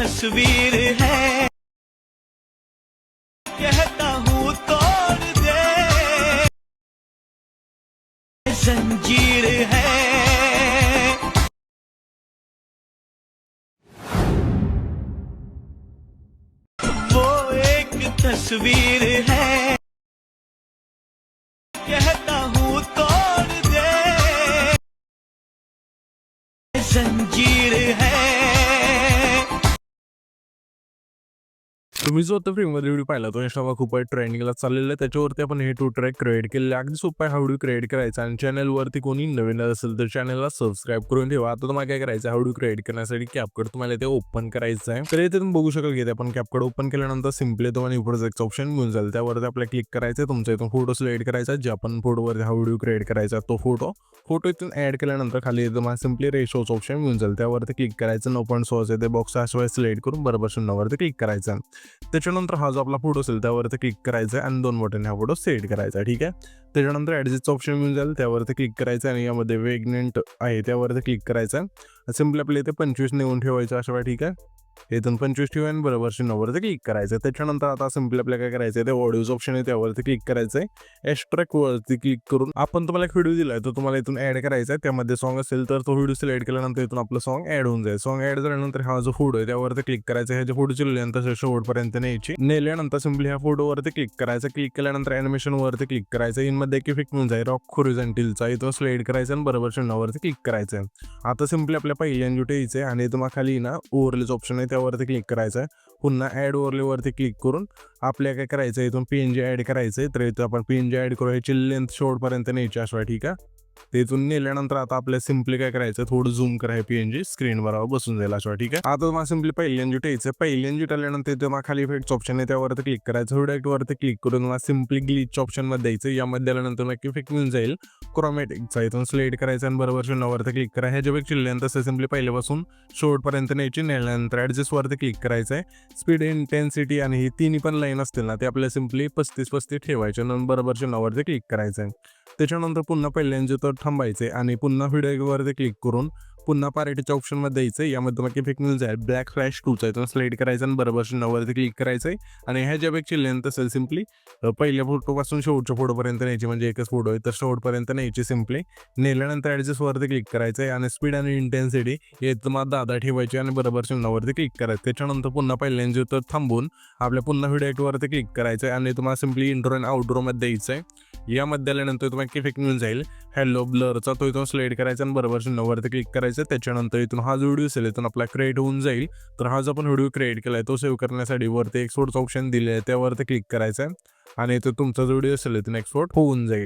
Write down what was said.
तस्वीर है, कहता हूँ तोड़ दे, जंजीर है। वो एक तस्वीर है, कहता हूँ तोड़ दे, जंजीर है। तुम्ही जो आता फ्रीमध्ये व्हिडिओ पाहिला तो इंस्टावर खूप ट्रेंडिंगला चाललेला आहे. त्याच्यावरती आपण हे टू ट्रॅक क्रिएट केलेले. अगदी सोपा आहे हा व्हिडिओ क्रिएट करायचा आणि चॅनलवरती कोणी नवीन असेल तर चॅनलला सबस्क्राईब करून ठेवा. आता तुम्हाला काय करायचं हा व्हिडिओ क्रिएट करण्यासाठी कॅपकट तुम्हाला ते ओपन करायचं आहे. तर इथे तुम्ही बघू शकाल की आपण कॅपकट ओपन केल्यानंतर सिम्पली तुम्हाला प्रोजेक्टचं ऑप्शन मिळून जाईल. त्यावरती आपल्याला क्लिक करायचं, तुमचा इथून फोटो सिलेक्ट करायचा, जे आपण फोटोवरती हा व्हिडिओ क्रिएट करायचा तो फोटो इथून ऍड केल्यानंतर खाली तुम्हाला सिम्पली रेशोचं ऑप्शन मिळून जाईल. त्यावरती क्लिक करायचं, 9.6 आहे ते बॉक्स अशा सिलेक्ट करून बरोबर 0वरती क्लिक करायचं. त्याच्यानंतर हा जो आपला फोटो असेल त्यावरती क्लिक करायचा आणि 2 बटन हा फोटो सेट करायचा. ठीक आहे. त्याच्यानंतर ॲडजस्टचं ऑप्शन मिळून जाईल, त्यावरती क्लिक करायचं आणि यामध्ये वेगनेंट आहे त्यावरती क्लिक करायचं. सिम्पली आपल्या इथे 25 नेऊन ठेवायचं अशा वेळा. ठीक आहे. इथून 25 ठेवा आणि बरोबर 0वरती क्लिक करायचं. त्याच्यानंतर आता सिम्पली आपल्याला काय करायचं आहे, ते ऑडिओचं ऑप्शन आहे त्यावरती क्लिक करायचं आहे. एक्स्ट्रॅक्टवरती क्लिक करून आपण तुम्हाला एक व्हिडिओ दिला आहे तो तुम्हाला इथून ॲड करायचा आहे. त्यामध्ये सॉन्ग असेल तर तो व्हिडिओ सिलेक्ट केल्यानंतर इथून आपलं सॉन्ग ॲड होऊन जाईल. सॉन्ग ॲड झाल्यानंतर हा जो फोटो आहे त्यावरती क्लिक करायचा. ह्याच्या फोटोची लेंथ शेवटपर्यंत न्यायची. नेल्यानंतर सिम्पली ह्या फोटोवरती क्लिक करायचं. क्लिक केल्यानंतर ॲनिमेशनवरती क्लिक करायचं. इनमध्ये एक इफेक्ट मिळून जाईल रॉक होरिझॉन्टलचा, इथं सिलेक्ट करायचं आणि बरोबर 0वरती क्लिक करायचं. आता सिम्पली आपल्या पहिल्या एन्जुटे यायचं आहे आणि तुम्हाला खाली ना ओव्हरलेचं ऑप्शन आहे त्यावरती क्लिक करायचं. पुन्हा ॲड ओव्हरलेवरती क्लिक करून आपल्याला काय करायचं आहे, इथून PNG ॲड करायचं आहे. तर इथं आपण PNG ॲड करू, ह्याची लेंथ शेवटपर्यंत न्यायची अशा. ठीक आहे. ते इथून नेल्यानंतर आता आपल्याला सिम्पली काय करायचं, थोडं झूम करा, हे PNG स्क्रीनवर बसून जाईल अशा. ठीक आहे. आता तुम्हाला सिम्पली पहिली एन्जुट यायचं. पहिली एन्जुट आल्यानंतर तुम्हाला खाली इफेक्ट्स ऑप्शन आहे त्यावरती क्लिक करायचं. प्रोडक्टवरती क्लिक करून तुम्हाला सिम्पली ग्लिच ऑप्शनमध्ये द्यायचं. यामध्ये आल्यानंतर एक इफेक्ट मिळून जाईल क्रोमॅटिकचा, इथून सिलेक्ट करायचं आणि बरोबर 0वरती क्लिक करा. ह्याच्यापेक्षा लेंथ असं सिम्पली पहिल्यापासून शेवटपर्यंत न्यायची. नेल्यानंतर ॲडजस्टवरती क्लिक करायचं आहे. स्पीड, इंटेन्सिटी आणि ही तिन्ही पण लाईन असतील ना ते आपल्याला सिम्पली 35 ठेवायचे आणि बरोबर 0वरती क्लिक करायचं आहे. त्याच्यानंतर पुन्हा पहिल्यांदा तर थांबायचे आणि पुन्हा व्हिडिओवरती क्लिक करून पुन्हा पार्टीच्या ऑप्शनमध्ये द्यायचं. यामध्ये तुम्हाला इफेक्ट मिळून जाईल ब्लॅक फ्लॅश 2चा, इथून सिलेक्ट करायचं आणि बरोबर 0वरती क्लिक करायचं आहे. आणि ह्याच्यापेक्षा लेंथ असेल सिम्पली पहिल्या फोटोपासून शेवटच्या फोटोपर्यंत न्यायची, म्हणजे एकच फोटो आहे तर शेवटपर्यंत न्यायची. सिम्पली नेल्यानंतर ॲडजस्टवरती क्लिक करायचं आहे आणि स्पीड आणि इंटेन्सिटी हे तुम्हाला 10 ठेवायची आणि बरोबर 0वरती क्लिक करायचं. त्याच्यानंतर पुन्हा पहिल्यांदा तर थांबून आपल्या पुन्हा व्हिडिओवरती क्लिक करायचं आहे आणि तुम्हाला सिम्पली इंट्रो आणि आउटरोमध्ये द्यायचं आहे. यामध्ये आल्यानंतर तुम्हाला इफेक्ट मिळून जाईल हॅलो ब्लरचा, तो इथून सिलेक्ट करायचा आणि बरोबर 0वरती क्लिक करायचं. त्याच्यानंतर इथून हा जो व्हिडिओ असेल इथून आपला क्रिएट होऊन जाईल. तर हा जो आपण व्हिडिओ क्रिएट केला आहे तो सेव्ह करण्यासाठी वरती एक्सपोर्टचं ऑप्शन दिले आहे त्यावरती क्लिक करायचं आहे आणि इथं तुमचा जो व्हिडिओ असेल इथून एक्सपोर्ट होऊन जाईल.